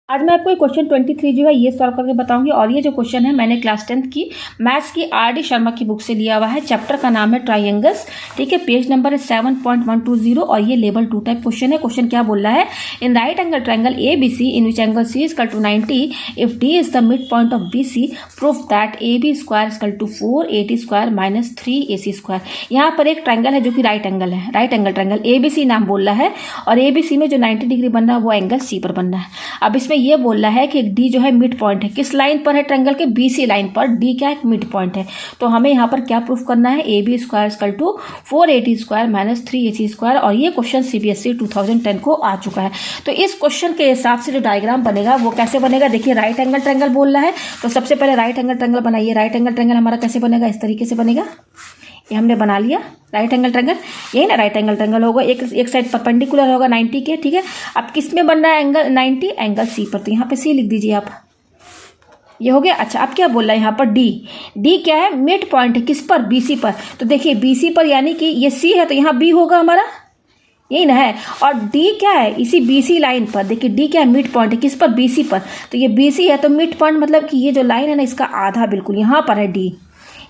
आज मैं आपको क्वेश्चन 23 जो है ये सॉल्व करके बताऊंगी। और ये जो क्वेश्चन है मैंने क्लास 10th की मैथ्स की आर डी शर्मा की बुक से लिया हुआ है। चैप्टर का नाम है ट्राइंगल्स, ठीक है। पेज नंबर है 7.120 और ये लेवल 2 टाइप क्वेश्चन है। क्वेश्चन क्या बोल रहा है, in right angle triangle A B C in which angle C is to 90 if D is the mid point of B C proof that A B square is to 4ac square minus 3ac square. यहाँ पर एक triangle है जो कि right angle है, right angle triangle A B C नाम बोल रहा है और ए बी सी में जो 90 डिग्री बन रहा है वो एंगल सी पर बन रहा है। अब इसमें ये बोल रहा है कि डी जो है मिड पॉइंट है, किस लाइन पर है, ट्रायंगल के बीसी लाइन पर। डी क्या है, मिड पॉइंट है। तो हमें यहाँ पर क्या प्रूफ करना है, A B square equal to 4ac square minus 3ac square. और ये क्वेश्चन सीबीएसई 2010 को आ चुका है। तो इस क्वेश्चन के हिसाब से जो डायग्राम बनेगा वो कैसे बनेगा, देखिए राइट एंगल ट्रायंगल बोल रहा है तो सबसे पहले राइट एंगल ट्रायंगल बनाइए। राइट एंगल ट्रायंगल हमारा कैसे बनेगा, इस तरीके से बनेगा। ये हमने बना लिया राइट एंगल ट्रायंगल, यही ना राइट एंगल ट्रायंगल होगा। एक साइड परपेंडिकुलर होगा 90 के, ठीक है। अब किस में बन रहा है एंगल 90, एंगल सी पर। तो यहाँ पे सी लिख दीजिए आप, ये हो गया। अच्छा अब क्या बोल रहा है यहाँ पर, डी क्या है, मिड पॉइंट है, किस पर, बीसी पर। तो देखिए बीसी पर यानी कि ये सी है तो यहाँ बी होगा हमारा, यही ना है। और डी क्या है, इसी बीसी लाइन पर। देखिए डी क्या है, मिड पॉइंट है, किस पर, बीसी पर। तो ये बीसी है तो मिड पॉइंट मतलब कि ये जो लाइन है ना इसका आधा बिल्कुल यहाँ पर है डी,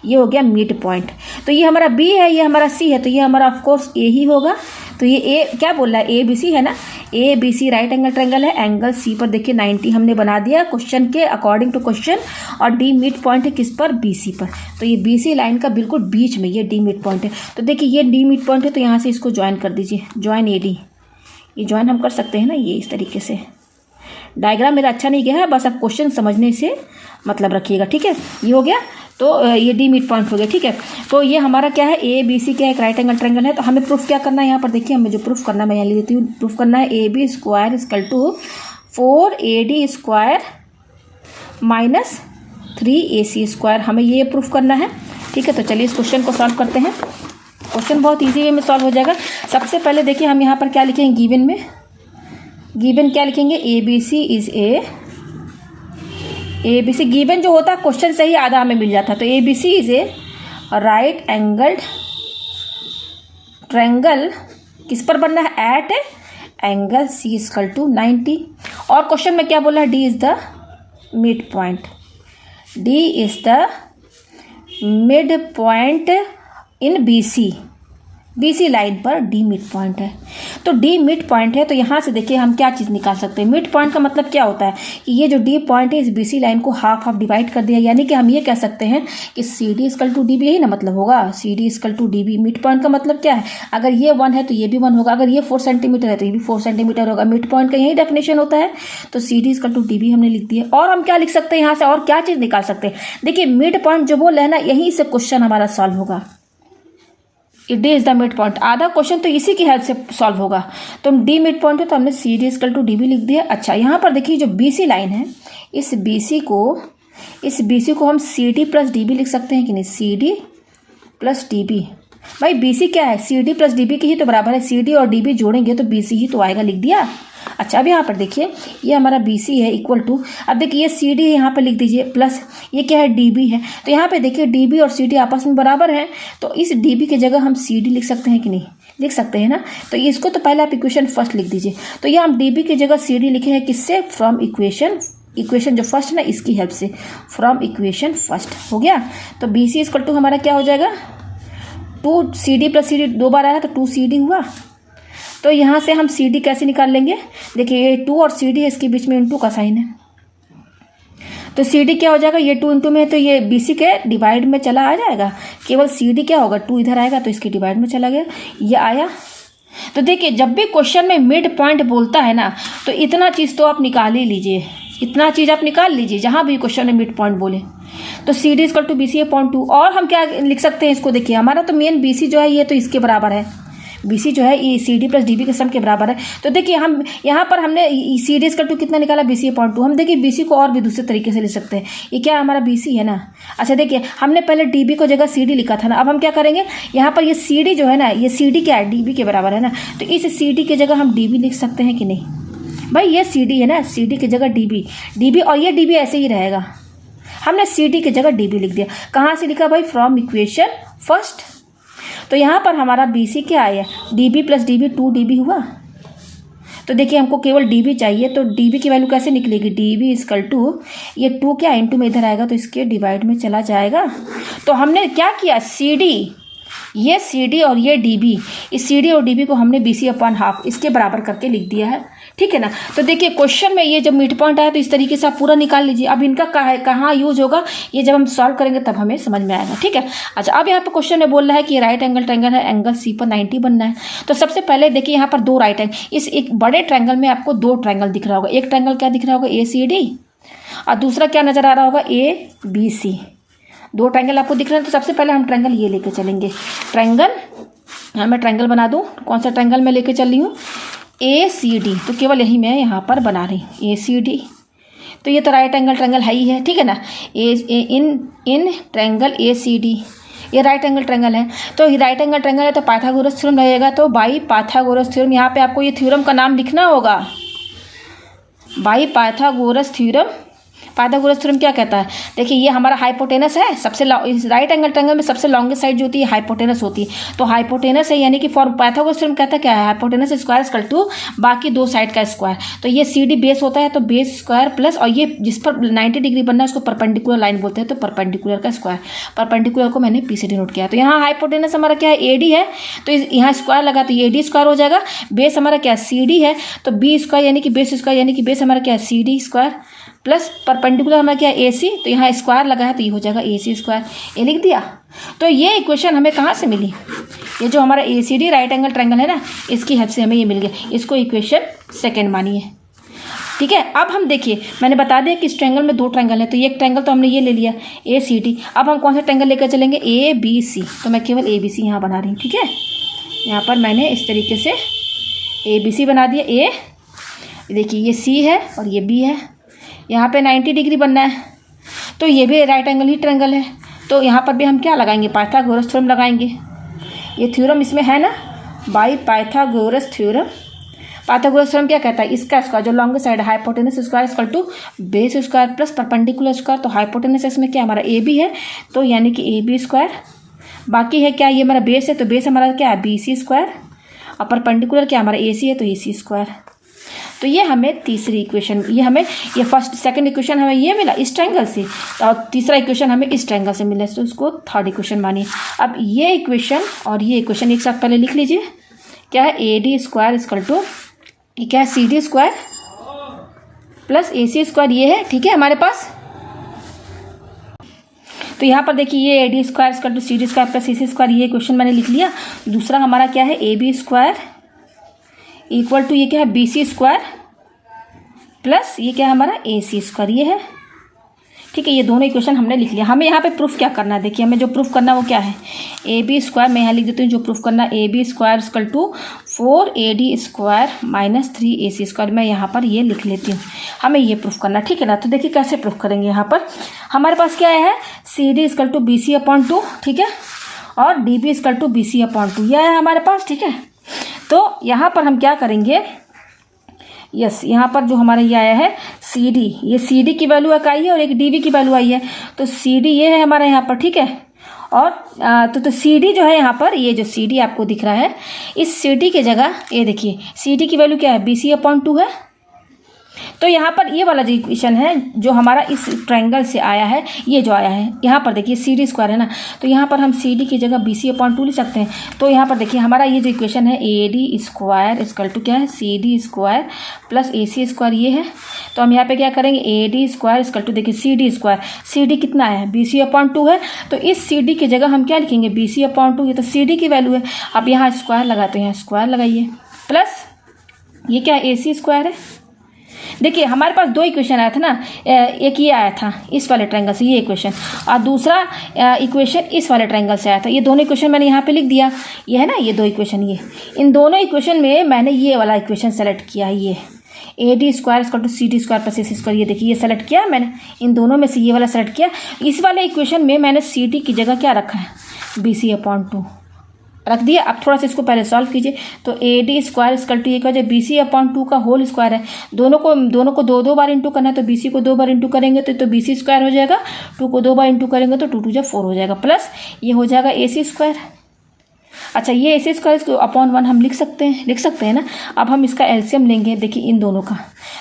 ये हो गया मिड पॉइंट। तो ये हमारा बी है, ये हमारा सी है, तो ये हमारा ऑफकोर्स ए ही होगा। तो ये ए क्या बोल रहा है, ए बी सी है ना, A B C right angle triangle है। एंगल सी पर देखिए 90 हमने बना दिया क्वेश्चन के अकॉर्डिंग टू क्वेश्चन। और डी मिड पॉइंट है किस पर, बी सी पर। तो ये बी सी लाइन का बिल्कुल बीच में ये डी मिड पॉइंट है। तो देखिए ये डी मिड पॉइंट है तो यहाँ से इसको ज्वाइन कर दीजिए, ज्वाइन ए डी। ये ज्वाइन हम कर सकते हैं ना, ये इस तरीके से। डायग्राम मेरा अच्छा नहीं गया है, बस आप क्वेश्चन समझने से मतलब रखिएगा, ठीक है। ये हो गया, तो ये डी मिड पॉइंट हो गया, ठीक है। तो ये हमारा क्या है, ए बी सी क्या है, एक राइट एंगल ट्रायंगल है। तो हमें प्रूफ क्या करना है यहाँ पर, देखिए हमें जो प्रूफ करना है मैं यहाँ लिख देती हूँ। प्रूफ करना है A B square equal to 4ad square minus 3ac square, हमें ये प्रूफ करना है, ठीक है। तो चलिए इस क्वेश्चन को सॉल्व करते हैं। क्वेश्चन बहुत ईजी वे में सॉल्व हो जाएगा। सबसे पहले देखिए हम यहाँ पर क्या लिखेंगे, गिवन में, गिवन क्या लिखेंगे, A B C is A B C. Given जो होता है क्वेश्चन से ही आधा हमें मिल जाता है। तो A B C is a right angled triangle, किस पर बनना है, at angle C equal to 90। और क्वेश्चन में क्या बोला है, D is the mid point, D is the mid point in B C, BC line पर डी मिड पॉइंट है। तो डी मिड पॉइंट है तो यहाँ से देखिए हम क्या चीज़ निकाल सकते हैं। मिड पॉइंट का मतलब क्या होता है कि ये जो डी पॉइंट है इस बीसी लाइन को हाफ हाफ डिवाइड कर दिया, यानी कि हम ये कह सकते हैं कि C D equal to D B, यही ना मतलब होगा, C D equal to D B. Mid point का मतलब क्या है, अगर ये 1 है तो ये भी 1 होगा, अगर ये 4 सेंटीमीटर है तो ये भी 4 सेंटीमीटर होगा। मिड पॉइंट का यही डेफिनेशन होता है। तो C D equal to D B हमने लिख दिया। और हम क्या लिख सकते हैं यहाँ से, और क्या चीज़ निकाल सकते हैं, देखिए मिड पॉइंट जो बोल रहे हैं ना, यहीं से क्वेश्चन हमारा सॉल्व होगा। D is the mid point, आधा क्वेश्चन तो इसी की हेल्प से सॉल्व होगा। तो डी मिड पॉइंट है तो हमने C D equal to D B लिख दिया। अच्छा यहाँ पर देखिए जो बी सी लाइन है, इस बी सी को हम C D plus D B लिख सकते हैं कि नहीं, C D plus D B. भाई बी सी क्या है, C D plus D B की ही तो बराबर है, सी डी और डी बी जोड़ेंगे तो बी सी ही तो आएगा, लिख दिया। अच्छा अब यहाँ पर देखिए ये हमारा बी सी है इक्वल टू, अब देखिए ये सी डी यहाँ पर लिख दीजिए प्लस ये क्या है, डी बी है। तो यहाँ पे देखिए डी बी और सी डी आपस में बराबर हैं, तो इस डी बी की जगह हम सी डी लिख सकते हैं कि नहीं, लिख सकते हैं ना। तो इसको तो पहले आप इक्वेशन फर्स्ट लिख दीजिए। तो ये हम डी बी की जगह सी डी लिखे हैं, किससे, फ्रॉम इक्वेशन जो फर्स्ट है ना इसकी हेल्प से, फ्रॉम इक्वेशन फर्स्ट हो गया। तो बी सी इक्वल टू हमारा क्या हो जाएगा, 2cd प्लस सी डी 2 बार आया तो 2cd हुआ। तो यहाँ से हम सी डी कैसे निकाल लेंगे, देखिए ये 2 और सी डी है, इसके बीच में इंटू का साइन है। तो सी डी क्या हो जाएगा, ये 2 इंटू में है तो ये बी सी के डिवाइड में चला आ जाएगा। केवल सी डी क्या होगा, 2 इधर आएगा तो इसके डिवाइड में चला गया, ये आया। तो देखिए जब भी क्वेश्चन में मिड पॉइंट बोलता है ना तो इतना चीज़ तो आप निकाल ही लीजिए, इतना चीज़ आप निकाल लीजिए जहाँ भी क्वेश्चन में मिड पॉइंट बोले। तो C D equal to B C upon 2। और हम क्या लिख सकते हैं इसको, देखिए हमारा तो मेन बी सी जो है ये तो इसके बराबर है, बी सी जो है ये C D plus D B के सम के बराबर है। तो देखिए हम यहाँ पर हमने सी डी इक्वल टू कितना निकाला, बी सी अपॉन 2। हम देखिए बी सी को और भी दूसरे तरीके से लिख सकते हैं, ये क्या हमारा बी सी है ना। अच्छा देखिए हमने पहले डी बी को जगह सी डी लिखा था ना, अब हम क्या करेंगे, यहाँ पर ये सी डी जो है ना, ये सी डी क्या है, डी बी के बराबर है ना। तो इस सी डी की जगह हम डी बी लिख सकते हैं कि नहीं, भाई ये सी डी है ना, सी डी की जगह डी बी और ये डी बी ऐसे ही रहेगा। हमने सी डी की जगह डी बी लिख दिया। कहाँ से लिखा भाई, फ्रॉम इक्वेशन फर्स्ट। तो यहाँ पर हमारा बी सी क्या आया, D B plus D B 2 D B हुआ। तो देखिए हमको केवल डी बी चाहिए, तो डी बी की वैल्यू कैसे निकलेगी, डी बी इजकल टू ये 2 क्या इंटू में इधर आएगा तो इसके डिवाइड में चला जाएगा। तो हमने क्या किया, सी डी, ये सी डी और ये डी बी, इस सी डी और डी बी को हमने बी सी अपॉन हाफ इसके बराबर करके लिख दिया है, ठीक है ना। तो देखिए क्वेश्चन में ये जब मिड पॉइंट आया तो इस तरीके से आप पूरा निकाल लीजिए। अब इनका कहाँ यूज होगा ये जब हम सॉल्व करेंगे तब हमें समझ में आएगा, ठीक है। अच्छा, अब यहाँ पर क्वेश्चन में बोल रहा है कि राइट एंगल ट्रायंगल है, एंगल सी पर 90 बनना है। तो सबसे पहले देखिए यहाँ पर 2 राइट एंगल, इस एक बड़े ट्रायंगल में आपको 2 ट्रायंगल दिख रहा होगा। एक ट्रायंगल क्या दिख रहा होगा, ए सी डी, और दूसरा क्या नजर आ रहा होगा, ए बी सी। 2 ट्रायंगल आपको दिख रहे हैं। तो सबसे पहले हम ट्रायंगल ये लेके चलेंगे, ट्रायंगल, हाँ मैं ट्रायंगल बना दूँ, कौन सा ट्रायंगल मैं लेके चल रही हूँ, ए सी डी। तो केवल यही मैं यहाँ पर बना रही हूँ, ए सी डी। तो ये तो राइट एंगल ट्रायंगल है ही है, ठीक है ना। In triangle A C D ये राइट एंगल ट्रायंगल है। तो राइट एंगल ट्रायंगल है तो पाइथागोरस थ्योरम रहेगा। तो बाई पाइथागोरस थ्योरम, यहाँ पे आपको ये थ्योरम का नाम लिखना होगा, by Pythagoras theorem. Pythagoras theorem क्या कहता है, देखिए ये हमारा हाइपोटेनस है, सबसे इस राइट एंगल ट्रायंगल में सबसे लॉन्गेस्ट साइड जो होती है हाइपोटेनस होती है। तो हाइपोटेनस है, यानी कि फॉर पाइथागोरस थ्योरम कहता है क्या है, हाइपोटेनस स्क्वायर इक्वल टू बाकी 2 साइड का स्क्वायर। तो ये सी डी बेस होता है, तो बेस स्क्वायर प्लस, और ये जिस पर 90 डिग्री बनना है उसको परपेंडिकुलर लाइन बोलते हैं, तो परपेंडिकुलर का स्क्वायर। परपेंडिकुलर को मैंने पी से डिनोट किया। तो यहाँ हाइपोटेनस हमारा क्या है, ए डी है, तो यहाँ स्क्वायर लगा तो ये डी स्क्वायर हो जाएगा। बेस हमारा क्या है, सी डी है, तो बी स्क्वायर यानी कि बेस स्क्वायर, यानी कि बेस हमारा क्या है, C D square plus perpendicular हमारा क्या है, ए सी। तो यहाँ स्क्वायर लगा है तो ये हो जाएगा ए सी स्क्वायर, ये लिख दिया। तो ये इक्वेशन हमें कहाँ से मिली, ये जो हमारा A C D right angle triangle है ना, इसकी हेल्प से हमें ये मिल गया। इसको इक्वेशन सेकंड मानिए, ठीक है। अब हम देखिए, मैंने बता दिया कि इस ट्रायंगल में 2 ट्रायंगल है, तो ये एक ट्रायंगल तो हमने ये ले लिया ए सी डी। अब हम कौन सा ट्रायंगल लेकर चलेंगे, ए बी सी। तो मैं केवल ए बी सी यहाँ बना रही हूँ, ठीक है। यहाँ पर मैंने इस तरीके से ए बी सी बना दिया। ए देखिए ये सी है और ये बी है, यहाँ पे 90 डिग्री बनना है, तो ये भी राइट एंगल ही ट्रायंगल है। तो यहाँ पर भी हम क्या लगाएंगे, पाइथागोरस थ्योरम लगाएंगे। ये थ्योरम इसमें है ना, by Pythagoras theorem. Pythagoras theorem क्या कहता है, इसका स्क्वायर जो लॉन्गेस्ट साइड है, hypotenuse square equal to base square plus perpendicular square. तो हाइपोटेनस इसमें क्या हमारा ए बी है, तो यानी कि ए बी स्क्वायर। बाकी है क्या, ये हमारा बेस है, तो बेस हमारा क्या है, बी सी स्क्वायर, और परपेंडिकुलर क्या हमारा ए सी है, तो ए सी स्क्वायर। तो ये हमें तीसरी इक्वेशन, ये हमें ये फर्स्ट सेकंड इक्वेशन हमें ये मिला इस ट्रायंगल से, और तीसरा इक्वेशन हमें इस ट्रायंगल से मिला, तो उसको थर्ड इक्वेशन मानिए। अब ये इक्वेशन और ये इक्वेशन एक साथ पहले लिख लीजिए, क्या है, A D square equal to क्या है, C D square plus A C square, ये है, ठीक है हमारे पास। तो यहाँ पर देखिए ये A D square equal to C D square plus A C square, ये इक्वेशन मैंने लिख लिया। दूसरा हमारा क्या है, A B square equal to ये क्या है, बी सी स्क्वायर प्लस ये क्या है हमारा, ए सी स्क्वायर, ये है, ठीक है। ये दोनों इक्वेशन हमने लिख लिया। हमें यहाँ पे प्रूफ क्या करना है, देखिए हमें जो प्रूफ करना है वो क्या है, ए बी स्क्वायर, मैं यहाँ लिख देती हूँ जो प्रूफ करना है, A B square equal to 4AD square minus 3AC square. मैं यहाँ पर ये लिख लेती हूँ, हमें ये प्रूफ करना, ठीक है ना। तो देखिए कैसे प्रूफ करेंगे, यहाँ पर हमारे पास क्या है, C D equal to B C upon 2, ठीक है, और D B equal to B C upon 2, यह है हमारे पास, ठीक है। तो यहाँ पर हम क्या करेंगे, यस यहाँ पर जो हमारा ये आया है सी डी, ये सी डी की वैल्यू एक आई है और एक डी बी की वैल्यू आई है, तो सी डी ये है हमारा यहाँ पर, ठीक है। और तो सी डी जो है यहाँ पर, ये जो सी डी आपको दिख रहा है, इस सी डी के जगह ये देखिए सी डी की वैल्यू क्या है, बी सी अपॉन 2 है। तो यहाँ पर ये वाला जो इक्वेशन है जो हमारा इस ट्रायंगल से आया है, ये जो आया है यहाँ पर देखिए सी डी स्क्वायर है ना, तो यहाँ पर हम सी डी की जगह बी सी अपॉन 2 लिख सकते हैं। तो यहाँ पर देखिए हमारा ये जो इक्वेशन है, A D square equal to क्या है, C D square plus A C square, ये है। तो हम यहाँ पे क्या करेंगे, A D square equal to देखिए C D square, C D कितना है, बी सी अपॉन 2 है, तो इस सी डी की जगह हम क्या लिखेंगे, बी सी अपॉन 2, ये तो सी डी की वैल्यू है। अब यहाँ स्क्वायर लगाते हैं, यहाँ स्क्वायर लगाइए, प्लस ये क्या है, ए सी स्क्वायर है। देखिए हमारे पास 2 इक्वेशन आया था ना, एक ये आया था इस वाले ट्रायंगल से ये इक्वेशन, और दूसरा इक्वेशन इस वाले ट्रायंगल से आया था। ये दोनों इक्वेशन मैंने यहाँ पे लिख दिया, ये है ना, ये 2 इक्वेशन, ये इन दोनों इक्वेशन में मैंने ये वाला इक्वेशन सेलेक्ट किया, ये A D square equal to C D square plus A C square, ये देखिए ये सेलेक्ट किया मैंने, इन दोनों में से ये वाला सेलेक्ट किया। इस वाले इक्वेशन में मैंने सी डी की जगह क्या रखा है, बी सी अपॉन 2 रख दिया। अब थोड़ा सा इसको पहले सॉल्व कीजिए, तो A D square equal to ये क्या, बी सी अपॉन 2 का होल स्क्वायर है, दोनों को 2 बार इंटू करना है, तो बी सी को 2 बार इंटू करेंगे तो बी सी स्क्वायर हो जाएगा, 2 को 2 बार इंटू करेंगे तो 2 2 जा 4 हो जाएगा, प्लस ये हो जाएगा ए सी स्क्वायर। अच्छा, ये AC स्क्वायर इसको अपॉन 1 हम लिख सकते हैं ना। अब हम इसका एलसीएम लेंगे, देखिए इन दोनों का,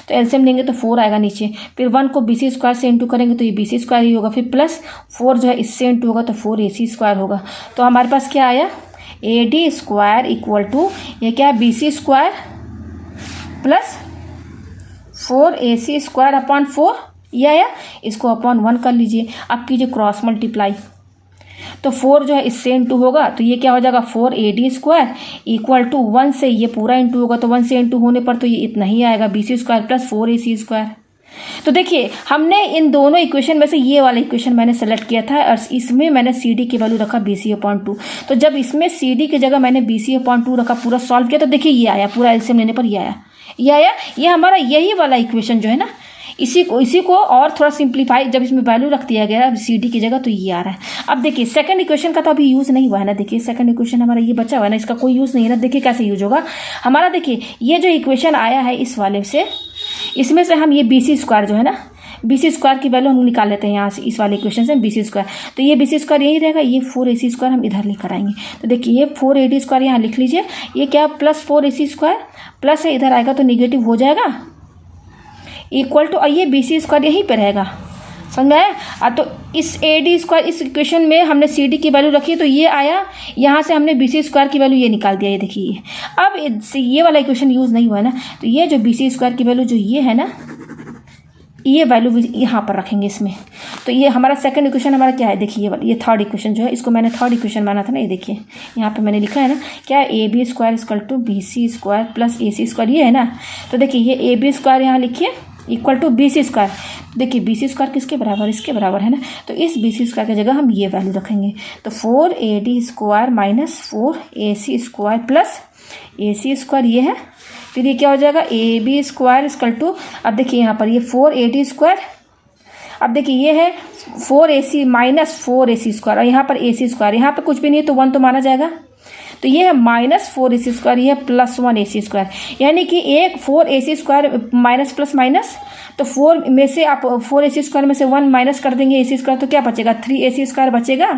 तो एलसीएम लेंगे तो 4 आएगा नीचे, फिर 1 को BC स्क्वायर से इंटू करेंगे तो ये BC स्क्वायर ही होगा, फिर प्लस 4 जो है इससे इंटू होगा तो 4AC स्क्वायर होगा। तो हमारे पास क्या आया, AD स्क्वायर इक्वल टू ये क्या है, BC square plus 4AC square upon 4, ये आया। इसको अपॉन 1 कर लीजिए, अब कीजिए क्रॉस मल्टीप्लाई, तो 4 जो है इससे इंटू होगा तो ये क्या हो जाएगा 4AD स्क्वायर इक्वल टू 1 से ये पूरा इंटू होगा, तो 1 से इंटू होने पर तो ये इतना ही आएगा BC square plus 4AC square. तो देखिए हमने इन दोनों इक्वेशन में से ये वाला इक्वेशन मैंने सेलेक्ट किया था और इसमें मैंने CD की वैल्यू रखा BC/2। तो जब इसमें CD की जगह मैंने BC/2 रखा, पूरा सॉल्व किया, तो देखिए ये आया, पूरा एलसीएम लेने पर ये आया। ये हमारा यही वाला इक्वेशन जो है ना, इसी को और थोड़ा सिंप्लीफाई जब इसमें वैल्यू रख दिया गया CD की जगह, तो ये आ रहा है। अब देखिए सेकंड इक्वेशन का तो अभी यूज़ नहीं हुआ है ना, देखिए सेकंड इक्वेशन हमारा ये बचा हुआ है ना, इसका कोई यूज़ नहीं है ना। देखिए कैसे यूज होगा हमारा, देखिए ये जो इक्वेशन आया है इस वाले से, इसमें से हम ये BC स्क्वायर जो है ना, BC स्क्वायर की वैल्यू हम निकाल लेते हैं यहाँ से, इस वाले इक्वेशन से BC स्क्वायर, तो ये BC स्क्वायर यही रहेगा, ये 4AC स्क्वायर हम इधर लेकर आएंगे। तो देखिए ये 4AD स्क्वायर यहाँ लिख लीजिए, ये क्या प्लस 4AC स्क्वायर प्लस है, इधर आएगा तो निगेटिव हो जाएगा, इक्वल टू, और ये BC स्क्वायर यहीं पे रहेगा, समझ में आया। तो इस AD स्क्वायर इस इक्वेशन में हमने CD की वैल्यू रखी, तो ये आया, यहाँ से हमने BC स्क्वायर की वैल्यू ये निकाल दिया, ये देखिए। अब ये वाला इक्वेशन यूज़ नहीं हुआ है ना, तो ये जो BC स्क्वायर की वैल्यू जो ये है ना, ये वैल्यू यहाँ पर रखेंगे इसमें। तो ये हमारा सेकंड इक्वेशन हमारा क्या है, देखिए ये थर्ड इक्वेशन जो है, इसको मैंने थर्ड इक्वेशन माना था ना, ये देखिए यहाँ पे मैंने लिखा है ना, क्या है AB square equal to BC square plus AC square, ये है ना। तो देखिए ये AB स्क्वायर यहाँ लिखिए इक्वल टू BC स्क्वायर, देखिए BC स्क्वायर किसके बराबर, इसके बराबर है ना, तो इस BC स्क्वायर की जगह हम ये वैल्यू रखेंगे, तो 4AD square minus 4AC square plus AC square ये है, फिर ये क्या हो जाएगा AB स्क्वायर इक्वल टू, अब देखिए यहाँ पर ये 4AD स्क्वायर, अब देखिए ये है 4AC माइनस 4AC स्क्वायर, और यहाँ पर AC स्क्वायर, यहाँ पर कुछ भी नहीं है तो 1 तो माना जाएगा, तो ये है माइनस 4AC स्क्वायर, ये है प्लस 1AC स्क्वायर, यानी कि एक 4AC square minus plus minus, तो 4 में से आप 4AC स्क्वायर में से 1 माइनस कर देंगे AC स्क्वायर, तो क्या बचेगा 3AC स्क्वायर बचेगा।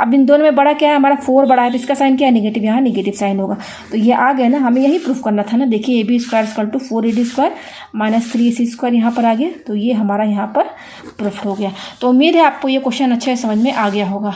अब इन दोनों में बड़ा क्या है, हमारा 4 बड़ा है, तो इसका साइन क्या है निगेटिव, यहाँ निगेटिव साइन होगा, तो ये आ गया ना, हमें यही प्रूफ करना था ना। देखिए AB square equal to 4AD square minus 3AC square यहाँ पर आ गया, तो ये हमारा यहाँ पर प्रूफ हो गया। तो उम्मीद है आपको ये क्वेश्चन अच्छे समझ में आ गया होगा।